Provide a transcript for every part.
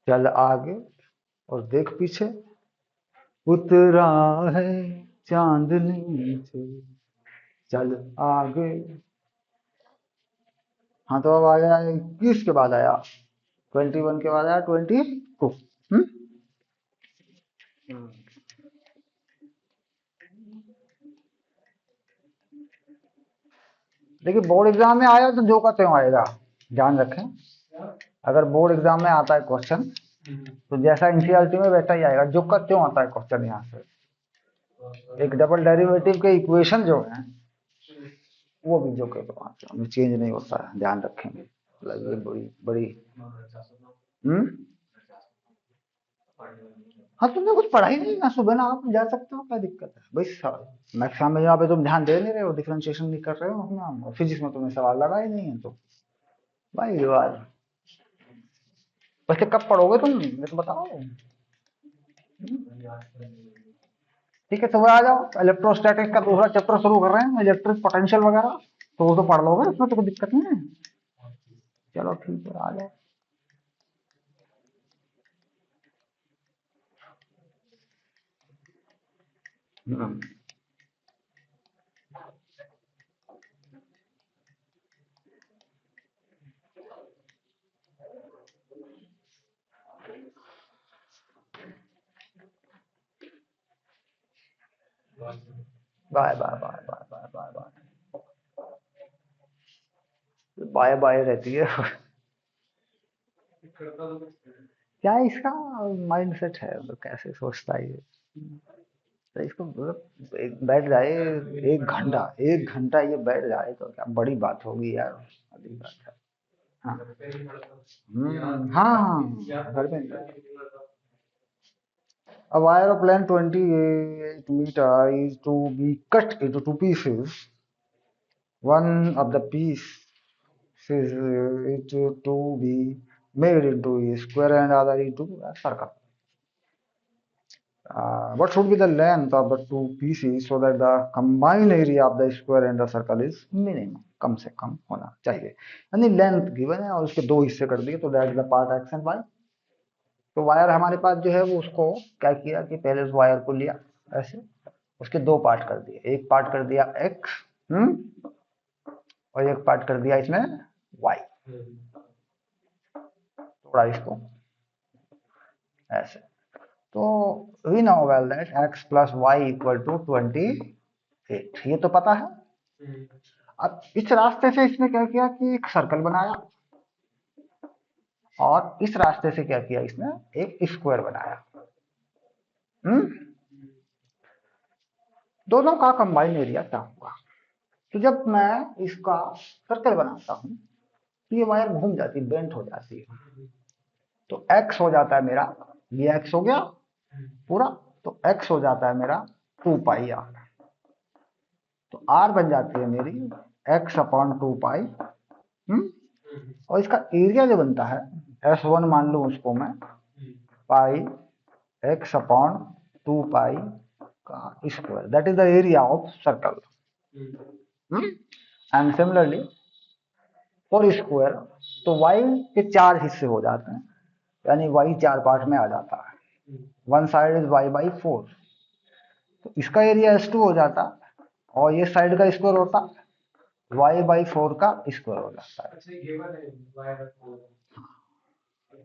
चल आगे और देख पीछे, उतरा है चांद नीचे, चल आगे। हाँ तो अब आया 21 के बाद आया 21 के बाद आया 22। देखिए बोर्ड एग्जाम में आया तो जो का त्यों आएगा, ध्यान रखें। अगर बोर्ड एग्जाम में आता है क्वेश्चन तो जैसा एनसीईआरटी में वैसा ही आएगा, जो का त्यों आता है क्वेश्चन। यहाँ से एक डबल डेरिवेटिव के इक्वेशन जो है वो भी जो के तो चेंज नहीं होता है, ध्यान रखेंगे। मतलब ये बड़ी बड़ी। हाँ तुमने कुछ पढ़ा ही नहीं ना, सुबह ना आप जा सकते हो, क्या दिक्कत है भाई। मैथ्स में यहाँ पे तुम ध्यान दे नहीं रहे हो, डिफरेंशिएशन नहीं कर रहे हो अपना, फिजिक्स में तुमने सवाल लगा ही नहीं है तो भाई यार। वैसे कब पढ़ोगे तुम ये तो बताओ। ठीक है सुबह आ जाओ, इलेक्ट्रोस्टैटिक का दूसरा चैप्टर शुरू कर रहे हैं, इलेक्ट्रिक पोटेंशियल वगैरह, तो वो तो पढ़ लोगे, उसमें तो कोई दिक्कत नहीं है। चलो ठीक है आ जाओ। Bye bye bye bye bye bye bye. Bye bye रहती है। क्या इसका माइंडसेट है, मतलब कैसे सोचता है ये। तो इसको मतलब बैठ जाए 1 घंटा, 1 घंटा ये बैठ जाए तो क्या बड़ी बात होगी यार, बड़ी बात है। हाँ हाँ हाँ घर में। A wire of length 28 meter is to be cut into two pieces. One of the pieces is to be made into a square and other into a circle. What should be the length of the two pieces so that the combined area of the square and the circle is minimum? कम से कम होना चाहिए। यानी length given है और उसके दो हिस्से कर दिए, तो that is the part x and y. तो वायर हमारे पास जो है वो उसको क्या किया कि पहले उस वायर को लिया ऐसे, उसके दो पार्ट कर दिए, एक पार्ट कर दिया एक्स और एक पार्ट कर दिया इसमें वाई। थोड़ा इसको ऐसे, तो we know well that x plus y equal to 28, ये तो पता है। अब इस रास्ते से इसने क्या किया कि एक सर्कल बनाया, और इस रास्ते से क्या किया इसने, एक स्क्वायर बनाया। दोनों का कंबाइन एरिया क्या होगा। तो जब मैं इसका सर्कल बनाता हूं तो ये वायर घूम जाती है, बेंट हो जाती है, तो x हो जाता है मेरा, ये x हो गया पूरा, तो x हो जाता है मेरा 2 पाई r। तो r बन जाती है मेरी x अपॉन 2 पाई। और इसका एरिया जो बनता है S1 मान लू उसको मैं, पाई x अपॉन 2 पाई का square, that is the area of circle. And similarly for square, तो y के 4 हिस्से हो जाते हैं, यानी y 4 पार्ट में आ जाता है। वन साइड इज y/4, तो इसका एरिया S2 हो जाता, और ये साइड का स्क्वायर होता y/4 का स्क्वायर हो जाता है।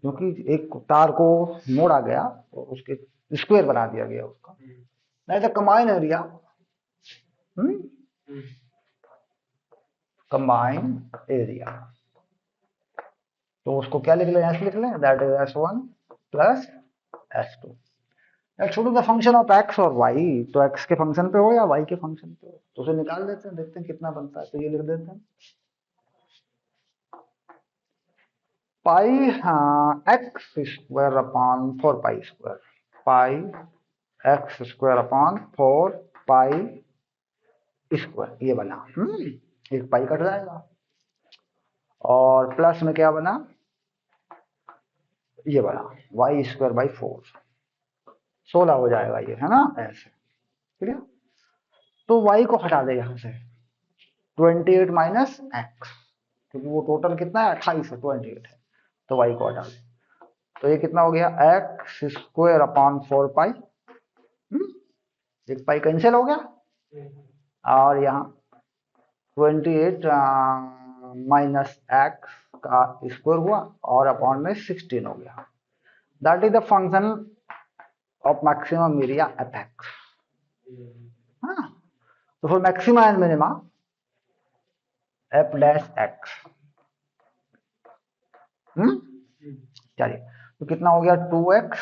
क्योंकि एक तार को मोड़ा गया तो उसके स्क्वायर बना दिया गया उसका, नहीं तो कंबाइन एरिया, कंबाइन एरिया, तो उसको क्या लिख लें, ऐसे लिख लें, that is S1 plus S2। X to the function of x और वाई, तो एक्स के फंक्शन पे हो या वाई के फंक्शन पे हो, तो उसे निकाल देते हैं, देखते हैं कितना बनता है। तो ये लिख देते हैं pi x square upon 4 pi square, pi x square upon 4 pi square, ये बना। एक पाई कट जाएगा, और प्लस में क्या बना, ये बना y²/4, 16 हो जाएगा ये, है ना ऐसे, ठीक है। तो y को हटा दे यहां से, 28 माइनस एक्स, क्योंकि वो टोटल कितना है 28 है, 28 है, तो y को हटा दे। तो ये कितना हो गया, एक्स स्क्वायर अपॉन 4 पाई। एक पाई कैंसिल हो गया और यहाँ 28 माइनस एक्स का स्क्वायर हुआ और अपॉन में 16 हो गया। That is the function of maximum area F x. हाँ, तो फिर maxima and minima F dash x. चलिए, तो कितना हो गया, 2x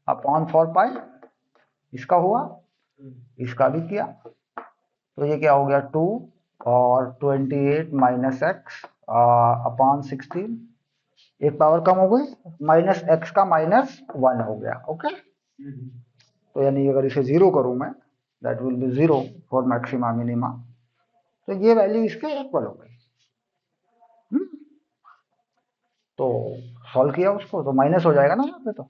अपॉन 4 पाई, इसका हुआ, इसका भी किया, तो ये क्या हो गया 2 और 28 माइनस एक्स अपॉन 16, एक पावर कम हो गई, माइनस एक्स का -1 हो गया। ओके, तो यानी अगर इसे 0 करूं मैं, that will be 0 for maxima minima, तो ये वैल्यू इसके इक्वल हो गई। तो सॉल्व किया उसको तो माइनस हो जाएगा ना यहाँ पे, तो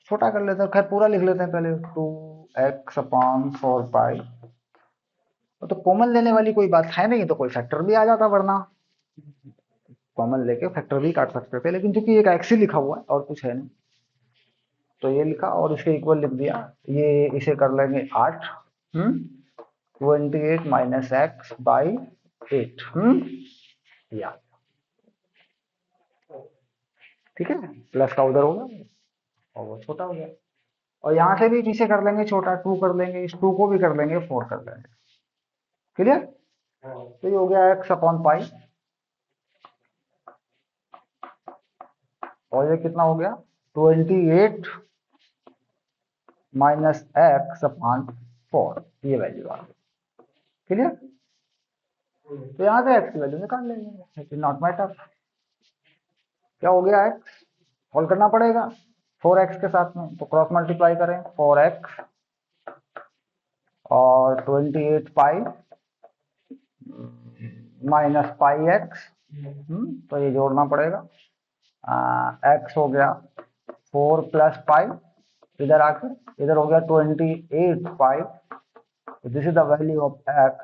छोटा कर लेते हैं, खैर पूरा लिख लेते हैं पहले, 2x अपॉन 4 पाई। तो कॉमन लेने वाली कोई बात है नहीं, तो कोई फैक्टर भी आ जाता, वरना कॉमन लेके फैक्टर भी काट सकते थे, लेकिन चूंकि एक एक्स ही लिखा हुआ है और कुछ है नहीं, तो ये लिखा और इसके इक्वल लिख दिया। ये इसे कर लेंगे 8, 28 माइनस एक्स बाई 8, या ठीक है, प्लस का उधर होगा और वो छोटा हो गया, और यहाँ से भी पीछे कर लेंगे छोटा, 2 कर लेंगे, इस 2 को भी कर लेंगे, 4 कर लेंगे। क्लियर? तो ये हो गया x अपॉन पाई, और ये कितना हो गया 28 माइनस एक्स अपॉन 4, ये वैल्यू आ गई। क्लियर? तो यहाँ से x की वैल्यू निकाल लेंगे, इट नॉट मैटर। क्या हो गया x, सॉल्व करना पड़ेगा 4x के साथ में, तो क्रॉस मल्टीप्लाई करें, 4x और 28 पाई माइनस पाई एक्स, तो ये जोड़ना पड़ेगा, x हो गया 4 प्लस पाई, इधर आकर इधर हो गया 28 pi, this is the value of x,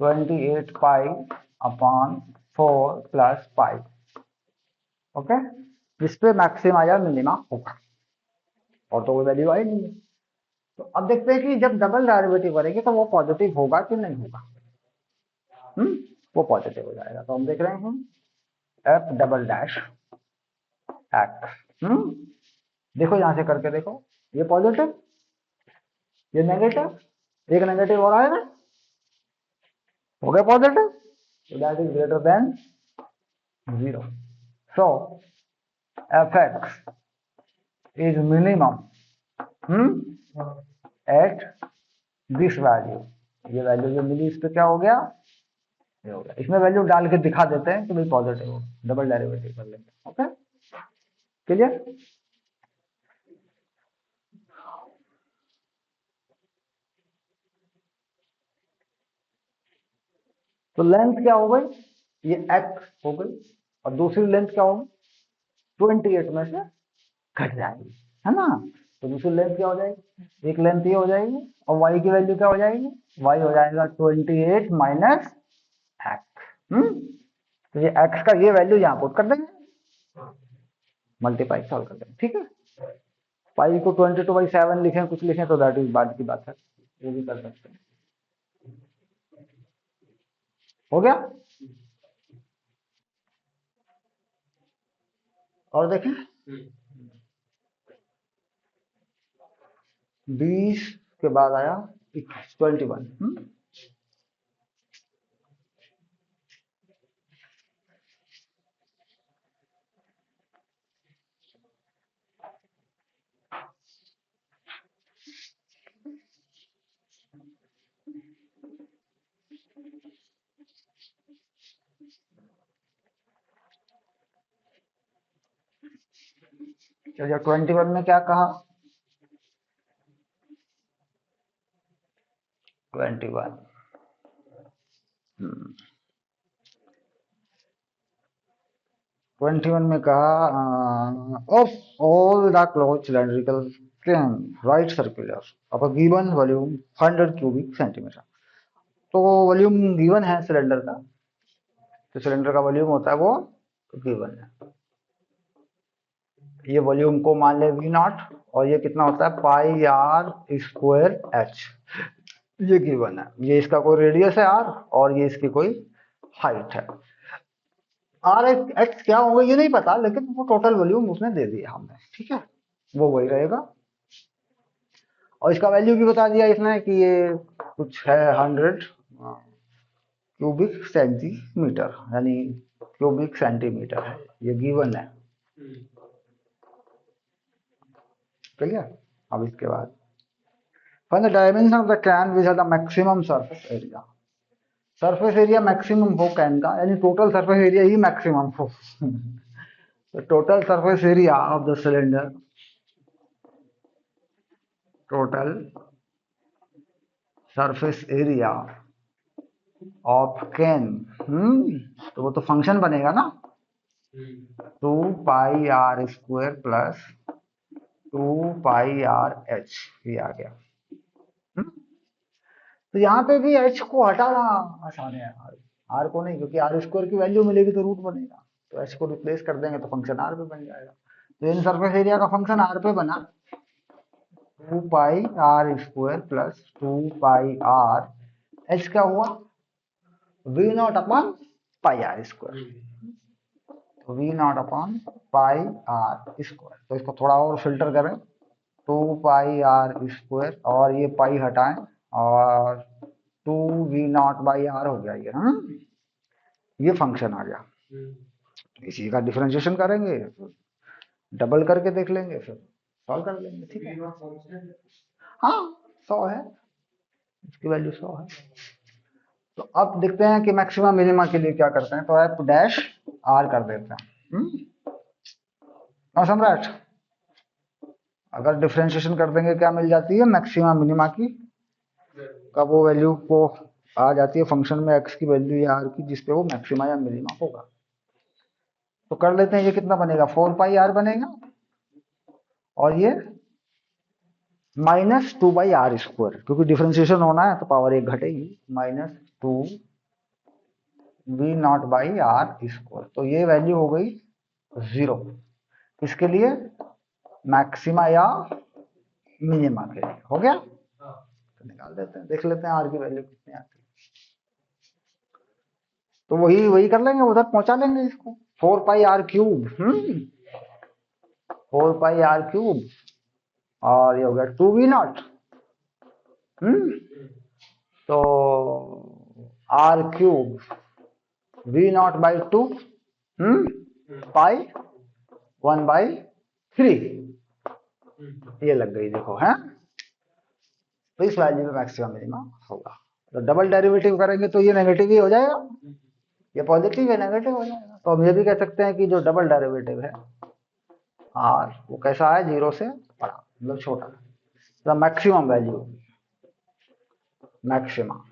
28 pi upon 4 plus pi. Okay, जिस पे मैक्सिमा या मिनिमा होगा, और तो कोई वैल्यू आई नहीं है। तो अब देखते हैं कि जब डबल डेरिवेटिव करेंगे तो वो पॉजिटिव होगा कि नहीं होगा। वो पॉजिटिव हो जाएगा, तो हम देख रहे हैं एफ डबल डैश एक्स। देखो यहां से करके देखो, ये पॉजिटिव, ये नेगेटिव, एक नेगेटिव और आएगा, हो गया positive, so that is greater than 0. So fx is minimum at this value। ये वैल्यू जो मिली इस पे क्या हो गया, ये हो गया। इसमें वैल्यू डाल के दिखा देते हैं कि भाई पॉजिटिव हो, डबल डेरिवेटिव कर लेंगे। Okay, clear? तो लेंथ क्या हो गई, ये x हो गई, और दूसरी लेंथ क्या होगी, 28 में से घट जाएगी, है ना। तो दूसरी लेंथ क्या हो जाएगी, एक लेंथ ये हो जाएगी, और y की वैल्यू क्या हो जाएगी, y हो जाएगा 28 माइनस एक्स। तो ये x का ये वैल्यू यहाँ पुट कर देंगे, मल्टीप्लाई सॉल्व कर देंगे। ठीक है, पाई को 22/7 लिखें, कुछ लिखें, तो दैट इज बाद की बात है, ये भी कर सकते हैं। हो गया, और देखें 20 के बाद आया 21। चलिए 21 में क्या कहा, 21 में कहा of all the close cylindrical can write circular of a given volume 100 cubic centimetre. तो वॉल्यूम गिवन है सिलेंडर का, तो सिलेंडर का वॉल्यूम होता है वो गिवन है। ये वॉल्यूम को मान ले वी नॉट, और ये कितना होता है पाई आर स्क्वायर एच, ये गिवन है। ये इसका कोई रेडियस है आर, और ये इसकी कोई हाइट है। आर एक्स क्या होगा ये नहीं पता, लेकिन वो टोटल वॉल्यूम उसने दे दिया हमें, ठीक है, वो वही रहेगा। और इसका वैल्यू भी बता दिया इसने कि ये कुछ है 100 क्यूबिक सेंटीमीटर, यानी क्यूबिक सेंटीमीटर है, ये गिवन है। क्लियर। अब इसके बाद find the dimension of the can which has the maximum surface area. Surface area maximum हो कैन का, यानी टोटल सरफेस एरिया ही मैक्सिमम हो। तो total surface area of the cylinder, total surface area of can, तो वो तो function बनेगा ना, 2 pi are square plus 2 pi R H, ये आ गया। तो यहाँ पे भी एच को हटाना आसान है, आर को नहीं, क्योंकि आर स्क्वायर की वैल्यू मिलेगी तो रूट बनेगा, तो एच को रिप्लेस कर देंगे तो फंक्शन आर पे बन जाएगा। तो इन सरफेस एरिया का फंक्शन आर पे बना 2 pi are square plus 2 pi R H, क्या हुआ V naught upon pi are square, तो V naught upon pi are square. तो इसको थोड़ा और फिल्टर करें, 2 पाई आर स्क्वायर और ये पाई हटाएं, और 2 वी नॉट बाई आर हो गया ये फंक्शन आ गया। इसी का डिफरेंशिएशन करेंगे, डबल करके देख लेंगे, फिर सॉल्व कर लेंगे, ठीक है। हाँ 100 है, इसकी वैल्यू 100 है। तो अब देखते हैं कि मैक्सिमम मिनिमा के लिए क्या करते हैं, तो एफ डैश आर कर देते हैं। और सम्राट अगर डिफरेंशिएशन कर देंगे क्या मिल जाती है मैक्सिमम मिनिमा की, कब वो वैल्यू को आ जाती है फंक्शन में एक्स की वैल्यू या आर की, जिसपे वो मैक्सिमा या मिनिमा होगा। तो कर लेते हैं, ये कितना बनेगा 4 पाई आर बनेगा, और ये माइनस 2 बाई आर स्क्वायर, क्योंकि डिफरेंशिएशन होना है तो पावर 1 घटेगी, minus 2 we naught by r square. तो ये वैल्यू हो गई 0, इसके लिए मैक्सिमा या मिनिमा के लिए हो गया। तो निकाल देते हैं, देख लेते हैं आर की वैल्यू कितनी आती है। तो वही कर लेंगे, उधर पहुंचा लेंगे इसको, 4 pi R cube, 4 pi R cube, और ये हो गया 2 वी नॉट, तो R cube V naught by 2 pi 1 by 3, ये लग गई देखो है। तो इस वैल्यू में मैक्सिमम मिनिमा होगा। तो डबल डेरिवेटिव करेंगे तो ये नेगेटिव ही हो जाएगा, ये पॉजिटिव है नेगेटिव हो जाएगा। तो हम ये भी कह सकते हैं कि जो डबल डेरिवेटिव है आर, वो कैसा है 0 से बड़ा, मतलब छोटा। तो maximum value, maxima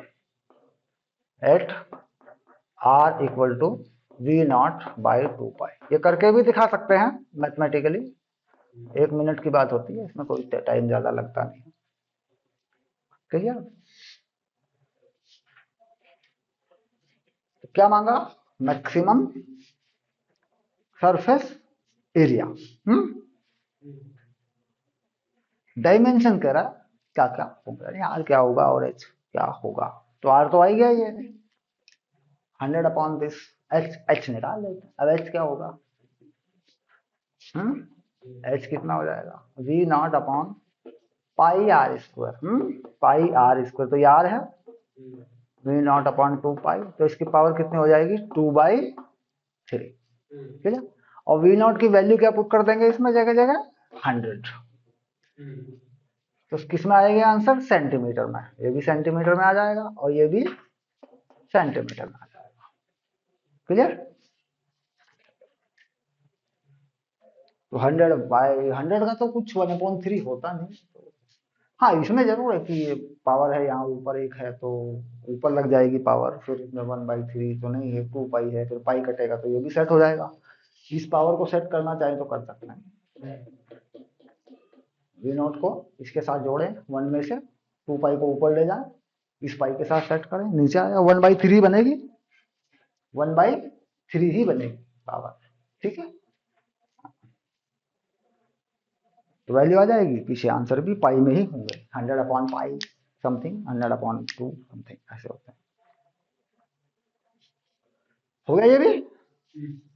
at r equal to v naught by 2 pi. ये करके भी दिखा सकते हैं मैथमेटिकली, 1 मिनट की बात होती है, इसमें कोई टाइम ज्यादा लगता नहीं। क्लियर। तो क्या मांगा मैक्सिमम सरफेस एरिया, डायमेंशन कह रहा क्या क्या होगा, आर क्या होगा और एच क्या होगा। तो आर तो आ ही गया, ये 100 अपॉन दिस, एच निकाल लेते हैं। अब एच क्या होगा, एच कितना हो जाएगा v naught upon pi are square, pi are square, तो ये आर है, वी नॉट अपॉन 2 पाई, तो इसकी पावर कितनी हो जाएगी 2 बाई 3, ठीक है। और वी नॉट की वैल्यू क्या पुट कर देंगे इसमें जगह जगह 100, तो किस में आएगा आंसर सेंटीमीटर में, ये भी सेंटीमीटर में आ जाएगा और ये भी सेंटीमीटर में आ जाएगा। क्लियर। तो 100 बाई 100 का तो कुछ 1/3 होता नहीं। हाँ इसमें जरूर है कि ये पावर है, यहाँ ऊपर 1 है तो ऊपर लग जाएगी पावर, फिर इसमें 1/3 तो नहीं है, 2 पाई है, फिर पाई कटेगा तो ये भी सेट हो जाएगा। इस पावर को सेट करना चाहे तो कर सकते हैं, वी नॉट को इसके साथ जोड़े 1 में से, 2 पाई को ऊपर ले जाए, इस पाई के साथ सेट करें, नीचे आया 1/3 बनेगी, 1/3 ही बनेगी पावर। ठीक है, तो वैल्यू आ जाएगी, पीछे आंसर भी पाई में ही होंगे, 100/पाई समथिंग, 100/2 समथिंग, ऐसे होते हैं। हो गया ये भी।